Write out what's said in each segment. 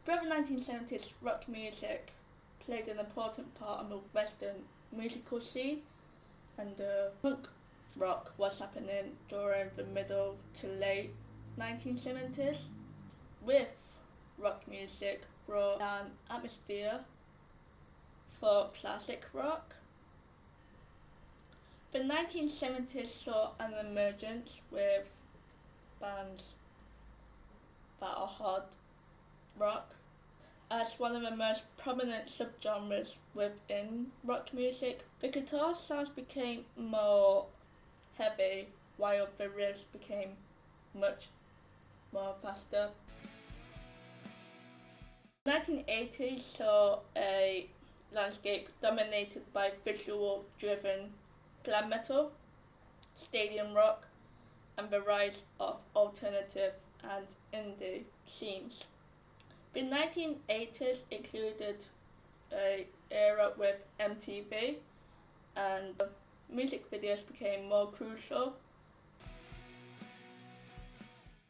Throughout the 1970s, rock music played an important part on the Western musical scene, and punk rock was happening during the middle to late 1970s. With rock music brought an atmosphere for classic rock. The 1970s saw an emergence with bands that are hard rock as one of the most prominent subgenres within rock music. The guitar sounds became more heavy while the riffs became much more faster. The 1980s saw a landscape dominated by visual-driven glam metal, stadium rock, and the rise of alternative and indie scenes. The 1980s included an era with MTV, and music videos became more crucial.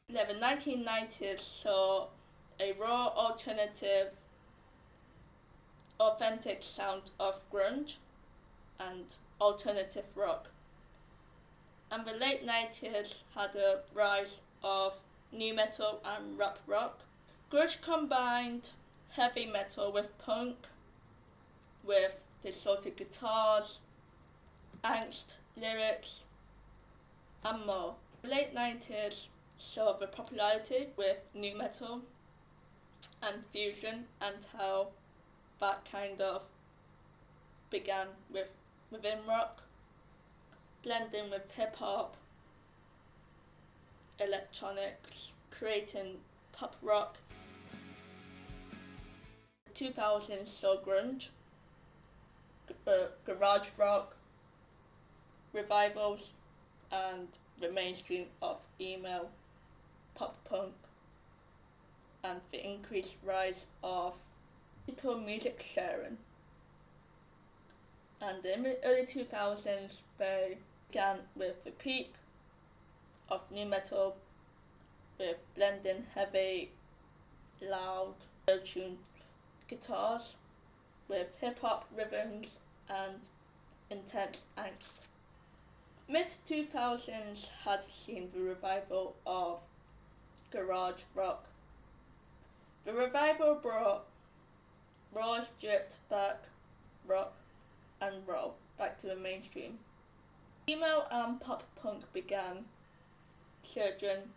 The 1990s saw a raw, alternative, authentic sound of grunge and alternative rock. And the late 90s had a rise of nu metal and rap rock. Grunge combined heavy metal with punk, with distorted guitars, angst lyrics, and more. The late 90s saw the popularity with nu metal and fusion, and how that kind of began within rock, blending with hip-hop, electronics, creating pop rock. The 2000s saw grunge, garage rock, revivals, and the mainstream of email, pop punk, and the increased rise of digital music sharing. And in the early 2000s, they began with the peak of nu metal, with blending heavy, loud, auto-tuned guitars with hip-hop rhythms and intense angst. Mid-2000s had seen the revival of garage rock. The revival brought raw, stripped-back rock and roll back to the mainstream. Emo and pop punk began surging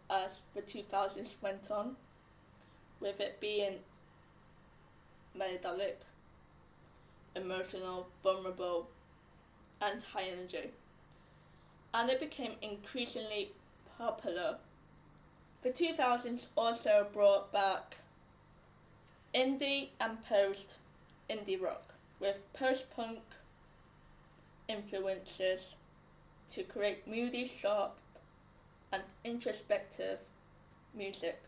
as the 2000s went on, with it being melodic, emotional, vulnerable, and high energy. And it became increasingly popular. The 2000s also brought back indie and post-indie rock, with post-punk influences to create moody, sharp, and introspective music.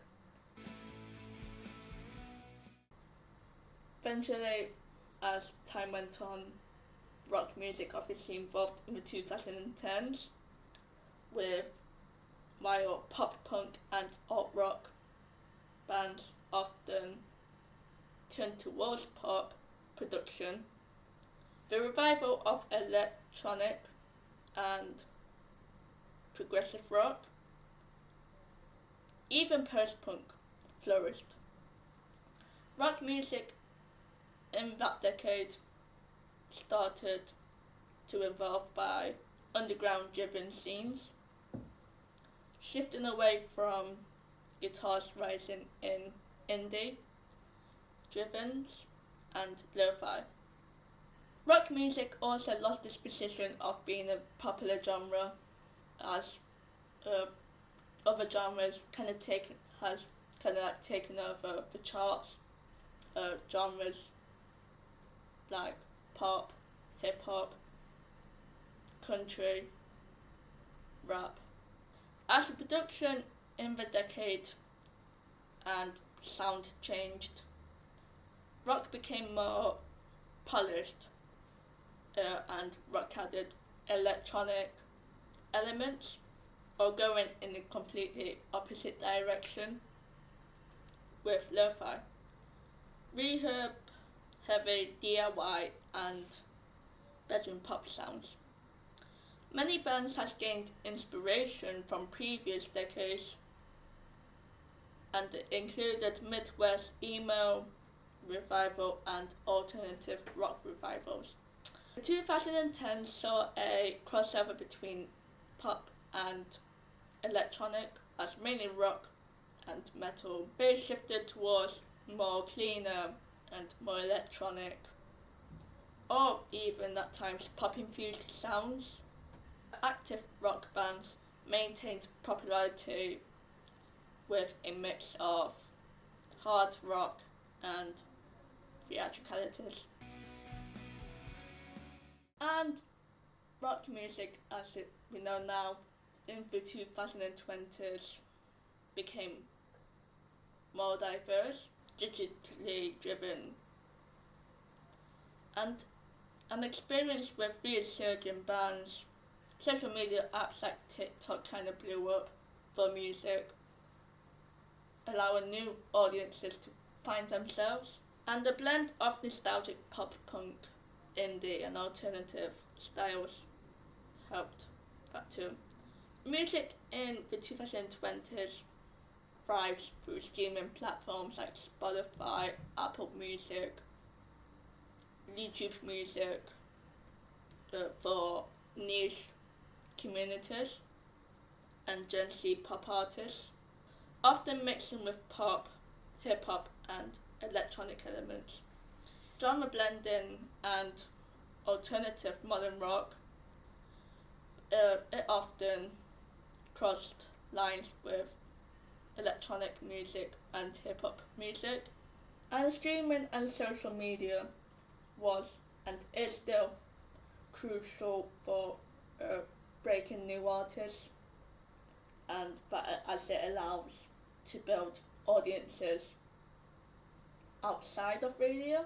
Eventually, as time went on, rock music obviously evolved in the 2010s, while pop punk and alt rock bands often turned towards pop production. The revival of electronic and progressive rock, even post-punk, flourished. Rock music in that decade started to evolve by underground-driven scenes, shifting away from guitars rising in indie-driven and lo-fi. Rock music also lost its position of being a popular genre, as other genres taken over the charts. Genres like pop, hip hop, country, rap. As the production in the decade and sound changed, rock became more polished, and rock added electronic elements, or going in a completely opposite direction. with lo-fi, reverb, heavy DIY and bedroom pop sounds. Many bands have gained inspiration from previous decades and included Midwest emo revival and alternative rock revivals. 2010 saw a crossover between pop and electronic, as mainly rock and metal very shifted towards more cleaner and more electronic, or even at times pop-infused sounds. Active rock bands maintained popularity with a mix of hard rock and theatricalities. And rock music, as we know now, in the 2020s became more diverse, digitally driven, and an experience with resurging bands. Social media apps like TikTok kind of blew up for music, allowing new audiences to find themselves, and the blend of nostalgic pop punk, indie and alternative styles helped that too. Music in the 2020s thrives through streaming platforms like Spotify, Apple Music, YouTube Music, for niche communities and Gen Z pop artists, often mixing with pop, hip hop and electronic elements. Genre blending and alternative modern rock, it often crossed lines with electronic music and hip hop music. And streaming and social media was and is still crucial for breaking new artists, and that as it allows to build audiences outside of radio.